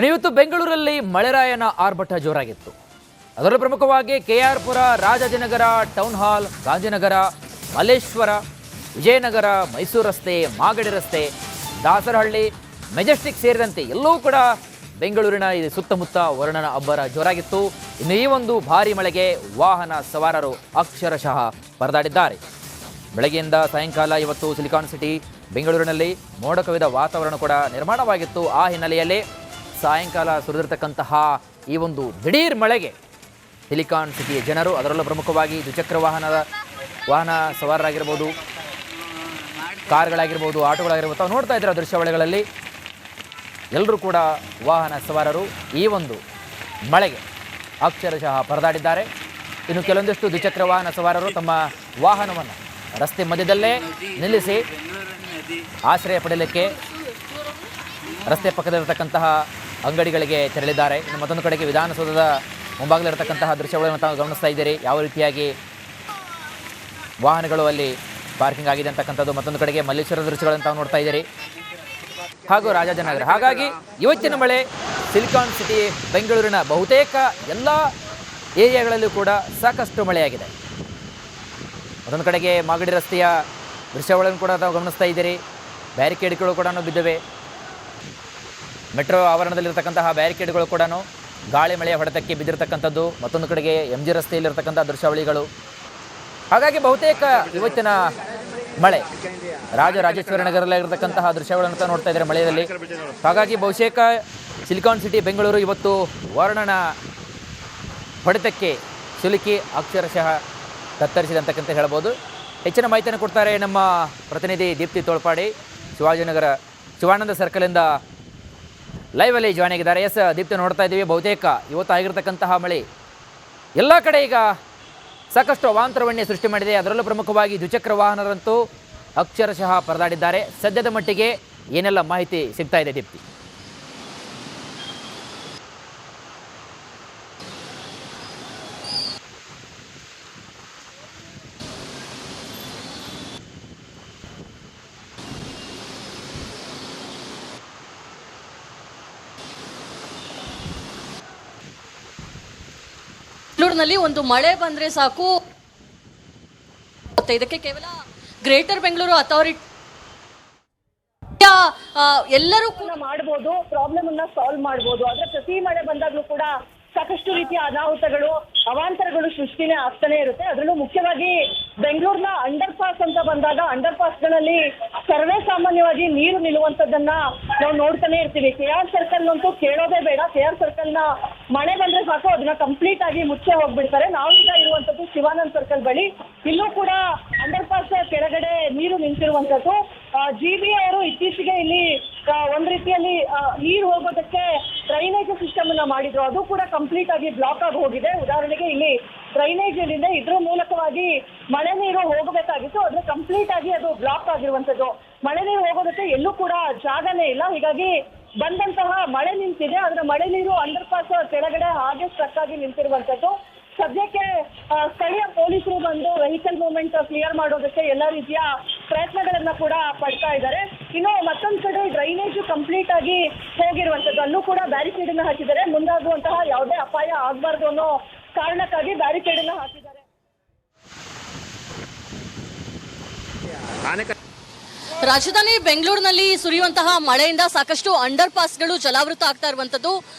ಇವತ್ತು ಬೆಂಗಳೂರಲ್ಲಿ ಮಳೆರಾಯನ ಆರ್ಭಟ ಜೋರಾಗಿತ್ತು. ಅದರಲ್ಲೂ ಪ್ರಮುಖವಾಗಿ ಕೆಆರ್ ಪುರ, ರಾಜಾಜಿನಗರ, ಟೌನ್ ಹಾಲ್, ಗಾಂಧಿನಗರ, ಮಲ್ಲೇಶ್ವರ, ವಿಜಯನಗರ, ಮೈಸೂರು ರಸ್ತೆ, ಮಾಗಡಿ ರಸ್ತೆ, ದಾಸರಹಳ್ಳಿ, ಮೆಜೆಸ್ಟಿಕ್ ಸೇರಿದಂತೆ ಎಲ್ಲವೂ ಕೂಡ ಬೆಂಗಳೂರಿನ ಈ ಸುತ್ತಮುತ್ತ ವರ್ಣನ ಅಬ್ಬರ ಜೋರಾಗಿತ್ತು. ಇನ್ನು ಈ ಒಂದು ಭಾರಿ ಮಳೆಗೆ ವಾಹನ ಸವಾರರು ಅಕ್ಷರಶಃ ಪರದಾಡಿದ್ದಾರೆ. ಬೆಳಗ್ಗೆಯಿಂದ ಸಾಯಂಕಾಲ ಇವತ್ತು ಸಿಲಿಕಾನ್ ಸಿಟಿ ಬೆಂಗಳೂರಿನಲ್ಲಿ ಮೋಡ ಕವಿದ ವಾತಾವರಣ ಕೂಡ ನಿರ್ಮಾಣವಾಗಿತ್ತು. ಆ ಹಿನ್ನೆಲೆಯಲ್ಲಿ ಸಾಯಂಕಾಲ ಸುರಿದಿರತಕ್ಕಂತಹ ಈ ಒಂದು ದಿಢೀರ್ ಮಳೆಗೆ ಸಿಲಿಕಾನ್ ಸಿಟಿಯ ಜನರು, ಅದರಲ್ಲೂ ಪ್ರಮುಖವಾಗಿ ದ್ವಿಚಕ್ರ ವಾಹನ ಸವಾರರಾಗಿರ್ಬೋದು, ಕಾರ್ಗಳಾಗಿರ್ಬೋದು, ಆಟೋಗಳಾಗಿರ್ಬೋದು, ತಾವು ನೋಡ್ತಾ ಇದ್ದಾರೆ ದೃಶ್ಯಾವಳಿಗಳಲ್ಲಿ ಎಲ್ಲರೂ ಕೂಡ ವಾಹನ ಸವಾರರು ಈ ಒಂದು ಮಳೆಗೆ ಅಕ್ಷರಶಃ ಪರದಾಡಿದ್ದಾರೆ. ಇನ್ನು ಕೆಲವೊಂದಿಷ್ಟು ದ್ವಿಚಕ್ರ ವಾಹನ ಸವಾರರು ತಮ್ಮ ವಾಹನವನ್ನು ರಸ್ತೆ ಮಧ್ಯದಲ್ಲೇ ನಿಲ್ಲಿಸಿ ಆಶ್ರಯ ಪಡೆಯಲಿಕ್ಕೆ ರಸ್ತೆ ಪಕ್ಕದಲ್ಲಿರತಕ್ಕಂತಹ ಅಂಗಡಿಗಳಿಗೆ ತೆರಳಿದ್ದಾರೆ. ಇನ್ನು ಮತ್ತೊಂದು ಕಡೆಗೆ ವಿಧಾನಸೌಧದ ಮುಂಭಾಗದಲ್ಲಿರತಕ್ಕಂತಹ ದೃಶ್ಯಗಳನ್ನು ತಾವು ಗಮನಿಸ್ತಾ ಇದ್ದೀರಿ. ಯಾವ ರೀತಿಯಾಗಿ ವಾಹನಗಳು ಅಲ್ಲಿ ಪಾರ್ಕಿಂಗ್ ಆಗಿದೆ ಅಂತಕ್ಕಂಥದ್ದು. ಮತ್ತೊಂದು ಕಡೆಗೆ ಮಲ್ಲೇಶ್ವರದ ದೃಶ್ಯಗಳನ್ನು ತಾವು ನೋಡ್ತಾ ಇದ್ದೀರಿ, ಹಾಗೂ ರಾಜಾಜಿನಗರ. ಹಾಗಾಗಿ ಇವತ್ತಿನ ಮಳೆ ಸಿಲಿಕಾನ್ ಸಿಟಿ ಬೆಂಗಳೂರಿನ ಬಹುತೇಕ ಎಲ್ಲ ಏರಿಯಾಗಳಲ್ಲೂ ಕೂಡ ಸಾಕಷ್ಟು ಮಳೆಯಾಗಿದೆ. ಮತ್ತೊಂದು ಕಡೆಗೆ ಮಾಗಡಿ ರಸ್ತೆಯ ದೃಶ್ಯಗಳನ್ನು ಕೂಡ ತಾವು ಗಮನಿಸ್ತಾ ಇದ್ದೀರಿ. ಬ್ಯಾರಿಕೇಡ್ಗಳು ಕೂಡ ಬಿದ್ದಿವೆ. ಮೆಟ್ರೋ ಆವರಣದಲ್ಲಿರ್ತಕ್ಕಂತಹ ಬ್ಯಾರಿಕೇಡ್ಗಳು ಕೂಡ ಗಾಳಿ ಮಳೆಯ ಹೊಡೆತಕ್ಕೆ ಬಿದ್ದಿರತಕ್ಕಂಥದ್ದು. ಮತ್ತೊಂದು ಕಡೆಗೆ MG ರಸ್ತೆಯಲ್ಲಿರ್ತಕ್ಕಂಥ ದೃಶ್ಯಾವಳಿಗಳು. ಹಾಗಾಗಿ ಬಹುತೇಕ ಇವತ್ತಿನ ಮಳೆ ರಾಜರಾಜೇಶ್ವರಿ ನಗರದಲ್ಲಿರತಕ್ಕಂತಹ ದೃಶ್ಯಗಳನ್ನು ನೋಡ್ತಾ ಇದ್ದಾರೆ ಮಳೆಯಲ್ಲಿ. ಹಾಗಾಗಿ ಬಹುತೇಕ ಸಿಲಿಕಾನ್ ಸಿಟಿ ಬೆಂಗಳೂರು ಇವತ್ತು ವರ್ಣನ ಹೊಡೆತಕ್ಕೆ ಸಿಲುಕಿ ಅಕ್ಷರಶಃ ತತ್ತರಿಸಿದಂತಕ್ಕಂತ ಹೇಳ್ಬೋದು. ಹೆಚ್ಚಿನ ಮಾಹಿತಿಯನ್ನು ಕೊಡ್ತಾರೆ ನಮ್ಮ ಪ್ರತಿನಿಧಿ ದೀಪ್ತಿ ತೋಳ್ಪಾಡಿ. ಶಿವಾನಂದ ಸರ್ಕಲಿಂದ ಲೈವಲ್ಲಿ ಜಾಯ್ನ್ ಆಗಿದ್ದಾರೆ. ಎಸ್ ದೀಪ್ತಿ, ನೋಡ್ತಾ ಇದ್ದೀವಿ ಬಹುತೇಕ ಇವತ್ತು ಆಗಿರ್ತಕ್ಕಂತಹ ಮಳೆ ಎಲ್ಲ ಕಡೆ ಈಗ ಸಾಕಷ್ಟು ಅವಾಂತರವನ್ನೇ ಸೃಷ್ಟಿ ಮಾಡಿದೆ. ಅದರಲ್ಲೂ ಪ್ರಮುಖವಾಗಿ ದ್ವಿಚಕ್ರ ವಾಹನರಂತೂ ಅಕ್ಷರಶಃ ಪರದಾಡಿದ್ದಾರೆ. ಸದ್ಯದ ಮಟ್ಟಿಗೆ ಏನೆಲ್ಲ ಮಾಹಿತಿ ಸಿಗ್ತಾ ಇದೆ ದೀಪ್ತಿ? ಬೆಂಗಳೂರಿನಲ್ಲಿ ಒಂದು ಮಳೆ ಬಂದ್ರೆ ಸಾಕು, ಇದಕ್ಕೆ ಕೇವಲ ಗ್ರೇಟರ್ ಬೆಂಗಳೂರು ಅಥಾರಿಟಿ ಎಲ್ಲರೂ ಕೂಡ ಮಾಡಬಹುದು, ಪ್ರಾಬ್ಲಮ್ ಅನ್ನ ಸಾಲ್ವ್ ಮಾಡಬಹುದು. ಆದ್ರೆ ಪ್ರತಿ ಮಳೆ ಬಂದಾಗ್ಲೂ ಕೂಡ ಸಾಕಷ್ಟು ರೀತಿಯ ಅನಾಹುತಗಳು, ಅವಾಂತರಗಳು ಸೃಷ್ಟಿನೇ ಆಗ್ತಾನೆ ಇರುತ್ತೆ. ಅದರಲ್ಲೂ ಮುಖ್ಯವಾಗಿ ಬೆಂಗಳೂರಿನ ಅಂಡರ್ ಪಾಸ್ ಅಂತ ಬಂದಾಗ ಅಂಡರ್ ಪಾಸ್ಗಳಲ್ಲಿ ಸರ್ವೇ ಸಾಮಾನ್ಯವಾಗಿ ನೀರು ನಿಲ್ಲುವಂಥದ್ದನ್ನ ನಾವು ನೋಡ್ತಾನೆ ಇರ್ತೀವಿ. KR ಸರ್ಕಲ್ ಅಂತೂ ಕೇಳೋದೇ ಬೇಡ. KR ಸರ್ಕಲ್ನ ಮಳೆ ಬಂದ್ರೆ ಸಾಕು ಅದನ್ನ ಕಂಪ್ಲೀಟ್ ಆಗಿ ಮುಚ್ಚೆ ಹೋಗ್ಬಿಡ್ತಾರೆ. ನಾವೀಗ ಇರುವಂಥದ್ದು ಶಿವಾನಂದ್ ಸರ್ಕಲ್ ಬಳಿ. ಇಲ್ಲೂ ಕೂಡ ಅಂಡರ್ ಪಾಸ್ ಕೆಳಗಡೆ ನೀರು ನಿಂತಿರುವಂಥದ್ದು. GB ಅವರು ಇತ್ತೀಚೆಗೆ ಇಲ್ಲಿ ಒಂದ್ ರೀತಿಯಲ್ಲಿ ನೀರು ಹೋಗೋದಕ್ಕೆ ಡ್ರೈನೇಜ್ ಸಿಸ್ಟಮ್ ಅನ್ನ ಮಾಡಿದ್ರು. ಅದು ಕೂಡ ಕಂಪ್ಲೀಟ್ ಆಗಿ ಬ್ಲಾಕ್ ಆಗಿ ಹೋಗಿದೆ. ಉದಾಹರಣೆಗೆ ಇಲ್ಲಿ ಡ್ರೈನೇಜ್ ಏನಿದೆ ಇದ್ರ ಮೂಲಕವಾಗಿ ಮಳೆ ನೀರು ಹೋಗಬೇಕಾಗಿತ್ತು, ಆದ್ರೆ ಕಂಪ್ಲೀಟ್ ಆಗಿ ಅದು ಬ್ಲಾಕ್ ಆಗಿರುವಂತದ್ದು. ಮಳೆ ನೀರು ಹೋಗೋದಕ್ಕೆ ಎಲ್ಲೂ ಕೂಡ ಜಾಗನೇ ಇಲ್ಲ. ಹೀಗಾಗಿ ಬಂದಂತಹ ಮಳೆ ನಿಂತಿದೆ, ಆದ್ರೆ ಮಳೆ ನೀರು ಅಂಡರ್ ಪಾಸ್ ಕೆಳಗಡೆ ಹಾಗೆ ಸ್ಟ್ರಕ್ ಆಗಿ ನಿಂತಿರುವಂತದ್ದು. ಸದ್ಯಕ್ಕೆ ಸ್ಥಳೀಯ ಪೊಲೀಸರು ಬಂದು ವೆಹಿಕಲ್ ಮೂವ್ಮೆಂಟ್ ಕ್ಲಿಯರ್ ಮಾಡೋದಕ್ಕೆ ಎಲ್ಲ ರೀತಿಯ ಪ್ರಯತ್ನಗಳನ್ನ ಕೂಡ ಪಡ್ತಾ ಇದ್ದಾರೆ. ಇನ್ನು ಮತ್ತೊಂದು ಕಡೆ ಡ್ರೈನೇಜ್ ಕಂಪ್ಲೀಟ್ ಆಗಿ ಹೋಗಿರುವಂತದ್ದು, ಅಲ್ಲೂ ಕೂಡ ಬ್ಯಾರಿಕೇಡ್ ಅನ್ನ ಹಾಕಿದ್ದಾರೆ. ಮುಂದಾಗುವಂತಹ ಯಾವುದೇ ಅಪಾಯ ಆಗಬಾರ್ದು ಅನ್ನೋ ಕಾರಣಕ್ಕಾಗಿ ಬ್ಯಾರಿಕೇಡ್ ಅನ್ನ ಹಾಕಿದ್ದಾರೆ. ರಾಜಧಾನಿ ಬೆಂಗಳೂರಿನಲ್ಲಿ ಸುರಿಯುವಂತಹ ಮಳೆಯಿಂದ ಸಾಕಷ್ಟು ಅಂಡರ್ ಪಾಸ್ಗಳು ಜಲಾವೃತ ಆಗ್ತಾ ಇರುವಂತದ್ದು.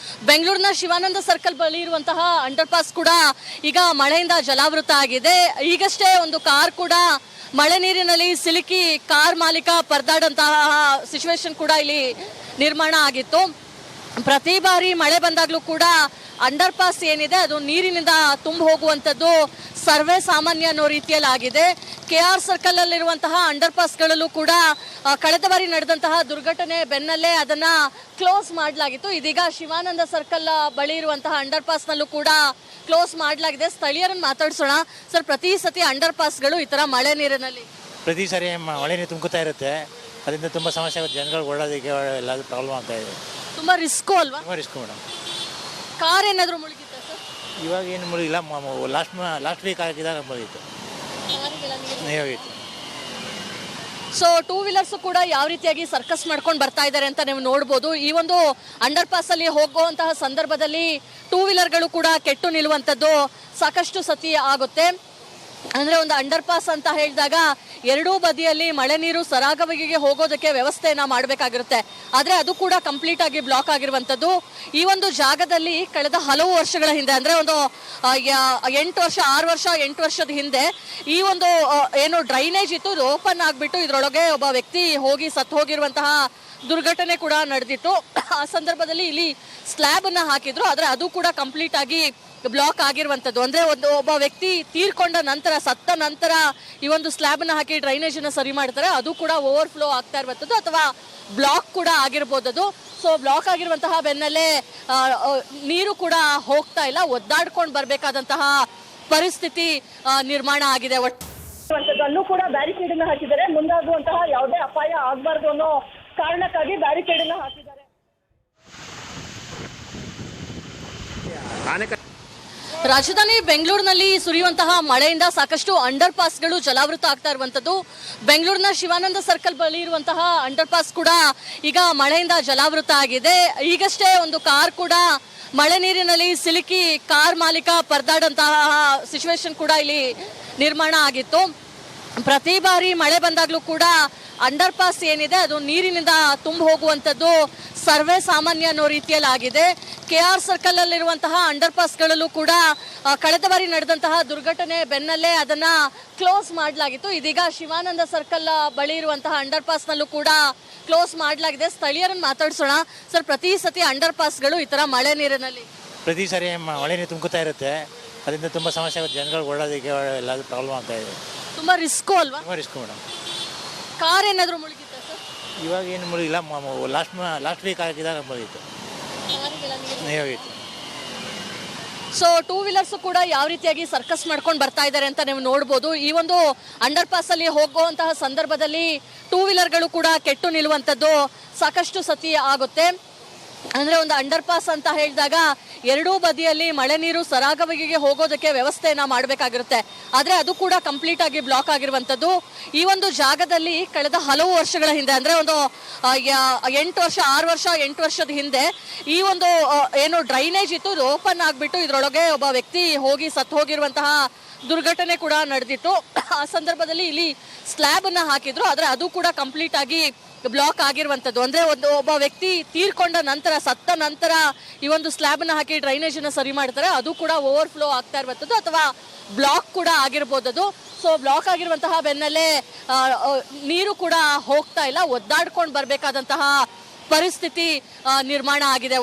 ಬೆಂಗಳೂರಿನ ಶಿವಾನಂದ ಸರ್ಕಲ್ ಬಳಿ ಇರುವಂತಹ ಅಂಡರ್ ಪಾಸ್ ಕೂಡ ಈಗ ಮಳೆಯಿಂದ ಜಲಾವೃತ ಆಗಿದೆ. ಈಗಷ್ಟೇ ಒಂದು ಕಾರ್ ಕೂಡ ಮಳೆ ನೀರಿನಲ್ಲಿ ಸಿಲುಕಿ ಕಾರ್ ಮಾಲೀಕ ಪರದಾಡಂತಹ ಸಿಚುವೇಶನ್ ಕೂಡ ಇಲ್ಲಿ ನಿರ್ಮಾಣ ಆಗಿತ್ತು. ಪ್ರತಿ ಬಾರಿ ಮಳೆ ಬಂದಾಗ್ಲೂ ಕೂಡ ಅಂಡರ್ ಪಾಸ್ ಏನಿದೆ ಅದು ನೀರಿನಿಂದ ತುಂಬ ಹೋಗುವಂಥದ್ದು ಸರ್ವೇ ಸಾಮಾನ್ಯ ಅನ್ನೋ ರೀತಿಯಲ್ಲಿ ಆಗಿದೆ. KR ಸರ್ಕಲ್ ಅಲ್ಲಿರುವಂತಹ ಅಂಡರ್ ಪಾಸ್ಗಳಲ್ಲೂ ಕೂಡ ಕಳೆದ ಬಾರಿ ನಡೆದಂತಹ ದುರ್ಘಟನೆ ಬೆನ್ನಲ್ಲೇ ಅದನ್ನ ಕ್ಲೋಸ್ ಮಾಡಲಾಗಿತ್ತು. ಇದೀಗ ಶಿವಾನಂದ ಸರ್ಕಲ್ ಬಳಿ ಇರುವಂತಹ ಅಂಡರ್ ಪಾಸ್ನಲ್ಲೂ ಕೂಡ ಕ್ಲೋಸ್ ಮಾಡಲಾಗಿದೆ. ಸ್ಥಳೀಯರನ್ನು ಮಾತಾಡ್ಸೋಣ. ಸರ್, ಪ್ರತಿ ಸತಿ ಅಂಡರ್ ಪಾಸ್ಗಳು ಈ ತರ ಮಳೆ ನೀರಿನಲ್ಲಿ ಪ್ರತಿ ಸಾರಿ ಮಳೆ ನೀರು ತುಂಬುತ್ತಾ ಇರುತ್ತೆ. ಅದರಿಂದ ತುಂಬ ಸಮಸ್ಯೆ ಆಗುತ್ತೆ. ಜನಗಳು ಓಡೋದಕ್ಕೆ ಎಲ್ಲ ಪ್ರಾಬ್ಲಮ್ ಆಗ್ತಾ ಇದೆ. ತುಂಬಾ ರಿಸ್ಕು ಅಲ್ವಾ? ತುಂಬ ರಿಸ್ಕು ಮೇಡಮ್. ಕಾರ್ ಏನಾದರೂ ಮುಳುಗಿತ್ತ ಸರ್? ಇವಾಗ ಏನು ಮುಳುಗಿಲ್ಲ. ಲಾಸ್ಟ್ ವೀಕ್ ಆಗಿದಾಗ ಮುಳುಗಿತ್ತು, ನೀರಾಗಿತ್ತು. ಸೊ ಟೂ ವೀಲರ್ಸ್ ಕೂಡ ಯಾವ ರೀತಿಯಾಗಿ ಸರ್ಕಸ್ ಮಾಡ್ಕೊಂಡು ಬರ್ತಾ ಇದ್ದಾರೆ ಅಂತ ನೀವು ನೋಡ್ಬೋದು. ಈ ಒಂದು ಅಂಡರ್ ಪಾಸ್ ಅಲ್ಲಿ ಹೋಗುವಂತಹ ಸಂದರ್ಭದಲ್ಲಿ ಟೂ ವೀಲರ್ಗಳು ಕೂಡ ಕೆಟ್ಟು ನಿಲ್ಲುವಂಥದ್ದು ಸಾಕಷ್ಟು ಸತಿ ಆಗುತ್ತೆ. ಅಂದ್ರೆ ಒಂದು ಅಂಡರ್ ಪಾಸ್ ಅಂತ ಹೇಳಿದಾಗ ಎರಡೂ ಬದಿಯಲ್ಲಿ ಮಳೆ ನೀರು ಸರಾಗವಾಗಿ ಹೋಗೋದಕ್ಕೆ ವ್ಯವಸ್ಥೆಯನ್ನ ಮಾಡಬೇಕಾಗಿರುತ್ತೆ. ಆದ್ರೆ ಅದು ಕೂಡ ಕಂಪ್ಲೀಟ್ ಆಗಿ ಬ್ಲಾಕ್ ಆಗಿರುವಂತದ್ದು. ಈ ಒಂದು ಜಾಗದಲ್ಲಿ ಕಳೆದ ಹಲವು ವರ್ಷಗಳ ಹಿಂದೆ ಅಂದ್ರೆ ಒಂದು 8 ವರ್ಷದ ಹಿಂದೆ ಈ ಒಂದು ಏನು ಡ್ರೈನೇಜ್ ಇತ್ತು ಇದು ಓಪನ್ ಆಗ್ಬಿಟ್ಟು ಇದ್ರೊಳಗೆ ಒಬ್ಬ ವ್ಯಕ್ತಿ ಹೋಗಿ ಸತ್ತು ಹೋಗಿರುವಂತಹ ದುರ್ಘಟನೆ ಕೂಡ ನಡೆದಿತ್ತು. ಆ ಸಂದರ್ಭದಲ್ಲಿ ಇಲ್ಲಿ ಸ್ಲ್ಯಾಬ್ ಅನ್ನ ಹಾಕಿದ್ರು. ಆದ್ರೆ ಅದು ಕೂಡ ಕಂಪ್ಲೀಟ್ ಆಗಿ ಬ್ಲಾಕ್ ಆಗಿರುವಂತದ್ದು. ಅಂದ್ರೆ ಒಬ್ಬ ವ್ಯಕ್ತಿ ತೀರ್ಕೊಂಡ ನಂತರ ಸತ್ತ ನಂತರ ಈ ಒಂದು ಸ್ಲ್ಯಾಬ್ ಅನ್ನ ಹಾಕಿ ಡ್ರೈನೇಜ್ ಅನ್ನ ಸರಿ ಮಾಡ್ತಾರೆ. ಅದು ಕೂಡ ಓವರ್ಫ್ಲೋ ಆಗ್ತಾ ಇರುವಂತದ್ದು ಅಥವಾ ಬ್ಲಾಕ್ ಕೂಡ ಆಗಿರ್ಬೋದು ಅದು. ಸೊ ಬ್ಲಾಕ್ ಆಗಿರುವಂತಹ ಬೆನ್ನಲ್ಲೇ ನೀರು ಕೂಡ ಹೋಗ್ತಾ ಇಲ್ಲ, ಒದ್ದಾಡ್ಕೊಂಡು ಬರ್ಬೇಕಾದಂತಹ ಪರಿಸ್ಥಿತಿ ನಿರ್ಮಾಣ ಆಗಿದೆ. ಅಲ್ಲೂ ಕೂಡ ಬ್ಯಾರಿಕೇಡ್ ಅನ್ನ ಹಾಕಿದ್ದಾರೆ. ಮುಂದಾಗುವಂತಹ ಯಾವುದೇ ಅಪಾಯ ಆಗಬಾರ್ದು ಅನ್ನೋ ಕಾರಣಕ್ಕಾಗಿ ಬ್ಯಾರಿಕೇಡ್ ಅನ್ನ ಹಾಕಿದ್ದಾರೆ. ರಾಜಧಾನಿ ಬೆಂಗಳೂರಿನಲ್ಲಿ ಸುರಿಯುವಂತಹ ಮಳೆಯಿಂದ ಸಾಕಷ್ಟು ಅಂಡರ್ ಪಾಸ್ಗಳು ಜಲಾವೃತ ಆಗ್ತಾ ಇರುವಂತದ್ದು. ಬೆಂಗಳೂರಿನ ಶಿವಾನಂದ ಸರ್ಕಲ್ ಬಳಿ ಇರುವಂತಹ ಅಂಡರ್ ಪಾಸ್ ಕೂಡ ಈಗ ಮಳೆಯಿಂದ ಜಲಾವೃತ ಆಗಿದೆ. ಈಗಷ್ಟೇ ಒಂದು ಕಾರ್ ಕೂಡ ಮಳೆ ನೀರಿನಲ್ಲಿ ಸಿಲುಕಿ ಕಾರ್ ಮಾಲೀಕ ಪರದಾಡಂತಹ ಸಿಚುವೇಶನ್ ಕೂಡ ಇಲ್ಲಿ ನಿರ್ಮಾಣ ಆಗಿತ್ತು. ಪ್ರತಿ ಬಾರಿ ಮಳೆ ಬಂದಾಗ್ಲೂ ಕೂಡ ಅಂಡರ್ ಪಾಸ್ ಏನಿದೆ ಅದು ನೀರಿನಿಂದ ತುಂಬ ಹೋಗುವಂಥದ್ದು ಸರ್ವೇ ಸಾಮಾನ್ಯ ಅನ್ನೋ ರೀತಿಯಲ್ಲಿ ಆಗಿದೆ. KR ಸರ್ಕಲ್ ಅಲ್ಲಿರುವಂತಹ ಅಂಡರ್ ಪಾಸ್ಗಳಲ್ಲೂ ಕೂಡ ಕಳೆದ ಬಾರಿ ನಡೆದಂತಹ ದುರ್ಘಟನೆ ಬೆನ್ನಲ್ಲೇ ಅದನ್ನ ಕ್ಲೋಸ್ ಮಾಡಲಾಗಿತ್ತು. ಇದೀಗ ಶಿವಾನಂದ ಸರ್ಕಲ್ ಬಳಿ ಇರುವಂತಹ ಅಂಡರ್ ಪಾಸ್ನಲ್ಲೂ ಕೂಡ ಕ್ಲೋಸ್ ಮಾಡಲಾಗಿದೆ. ಸ್ಥಳೀಯರನ್ನು ಮಾತಾಡ್ಸೋಣ. ಸರ್, ಪ್ರತಿ ಸತಿ ಅಂಡರ್ ಪಾಸ್ಗಳು ಈ ತರ ಮಳೆ ನೀರಿನಲ್ಲಿ ಪ್ರತಿ ಸಾರಿ ಮಳೆ ನೀರು ತುಂಬುತ್ತಾ ಇರುತ್ತೆ. ಅದರಿಂದ ತುಂಬ ಸಮಸ್ಯೆ ಆಗುತ್ತೆ. ಜನಗಳು ಓಡೋದಕ್ಕೆ ಎಲ್ಲ ಪ್ರಾಬ್ಲಮ್ ಆಗ್ತಾ ಇದೆ. ತುಂಬಾ ರಿಸ್ಕು ಅಲ್ವಾ? ತುಂಬ ರಿಸ್ಕ್ ಮೇಡಮ್. ಕಾರ್ ಏನಾದರೂ ಮುಳುಗಿತ್ತ ಸರ್? ಇವಾಗ ಏನು ಮುಳುಗಿಲ್ಲ. ಲಾಸ್ಟ್ ವೀಕ್ ಆಗಿದಾಗ ಮುಳುಗಿತ್ತು, ನೀವಾಗಿತ್ತು. ಸೊ ಟೂ ವೀಲರ್ಸ್ ಕೂಡ ಯಾವ ರೀತಿಯಾಗಿ ಸರ್ಕಸ್ ಮಾಡ್ಕೊಂಡು ಬರ್ತಾ ಇದ್ದಾರೆ ಅಂತ ನೀವು ನೋಡ್ಬೋದು. ಈ ಒಂದು ಅಂಡರ್ ಪಾಸ್ ಅಲ್ಲಿ ಹೋಗುವಂತಹ ಸಂದರ್ಭದಲ್ಲಿ ಟೂ ವೀಲರ್ಗಳು ಕೂಡ ಕೆಟ್ಟು ನಿಲ್ಲುವಂಥದ್ದು ಸಾಕಷ್ಟು ಸತಿ ಆಗುತ್ತೆ. ಅಂದ್ರೆ ಒಂದು ಅಂಡರ್ ಪಾಸ್ ಅಂತ ಹೇಳಿದಾಗ ಎರಡೂ ಬದಿಯಲ್ಲಿ ಮಳೆ ನೀರು ಸರಾಗವಾಗಿ ಹೋಗೋದಕ್ಕೆ ವ್ಯವಸ್ಥೆಯನ್ನ ಮಾಡಬೇಕಾಗಿರುತ್ತೆ. ಆದ್ರೆ ಅದು ಕೂಡ ಕಂಪ್ಲೀಟ್ ಆಗಿ ಬ್ಲಾಕ್ ಆಗಿರುವಂತದ್ದು. ಈ ಒಂದು ಜಾಗದಲ್ಲಿ ಕಳೆದ ಹಲವು ವರ್ಷಗಳ ಹಿಂದೆ ಅಂದ್ರೆ ಒಂದು 8 ವರ್ಷದ ಹಿಂದೆ ಈ ಒಂದು ಏನು ಡ್ರೈನೇಜ್ ಇತ್ತು ಇದು ಓಪನ್ ಆಗ್ಬಿಟ್ಟು ಇದ್ರೊಳಗೆ ಒಬ್ಬ ವ್ಯಕ್ತಿ ಹೋಗಿ ಸತ್ತು ಹೋಗಿರುವಂತಹ ದುರ್ಘಟನೆ ಕೂಡ ನಡೆದಿತ್ತು. ಆ ಸಂದರ್ಭದಲ್ಲಿ ಇಲ್ಲಿ ಸ್ಲ್ಯಾಬ್ ಅನ್ನ ಹಾಕಿದ್ರು. ಆದ್ರೆ ಅದು ಕೂಡ ಕಂಪ್ಲೀಟ್ ಆಗಿ ಬ್ಲಾಕ್ ಆಗಿರುವಂತದ್ದು. ಅಂದ್ರೆ ಒಬ್ಬ ವ್ಯಕ್ತಿ ತೀರ್ಕೊಂಡ ನಂತರ ಸತ್ತ ನಂತರ ಈ ಒಂದು ಸ್ಲ್ಯಾಬ್ ಅನ್ನ ಹಾಕಿ ಡ್ರೈನೇಜ್ ಅನ್ನ ಸರಿ ಮಾಡ್ತಾರೆ. ಅದು ಕೂಡ ಓವರ್ಫ್ಲೋ ಆಗ್ತಾ ಇರುವಂತದ್ದು ಅಥವಾ ಬ್ಲಾಕ್ ಕೂಡ ಆಗಿರ್ಬೋದು ಅದು. ಸೊ ಬ್ಲಾಕ್ ಆಗಿರುವಂತಹ ಬೆನ್ನಲ್ಲೇ ನೀರು ಕೂಡ ಹೋಗ್ತಾ ಇಲ್ಲ, ಒದ್ದಾಡ್ಕೊಂಡು ಬರ್ಬೇಕಾದಂತಹ ಪರಿಸ್ಥಿತಿ ನಿರ್ಮಾಣ ಆಗಿದೆ.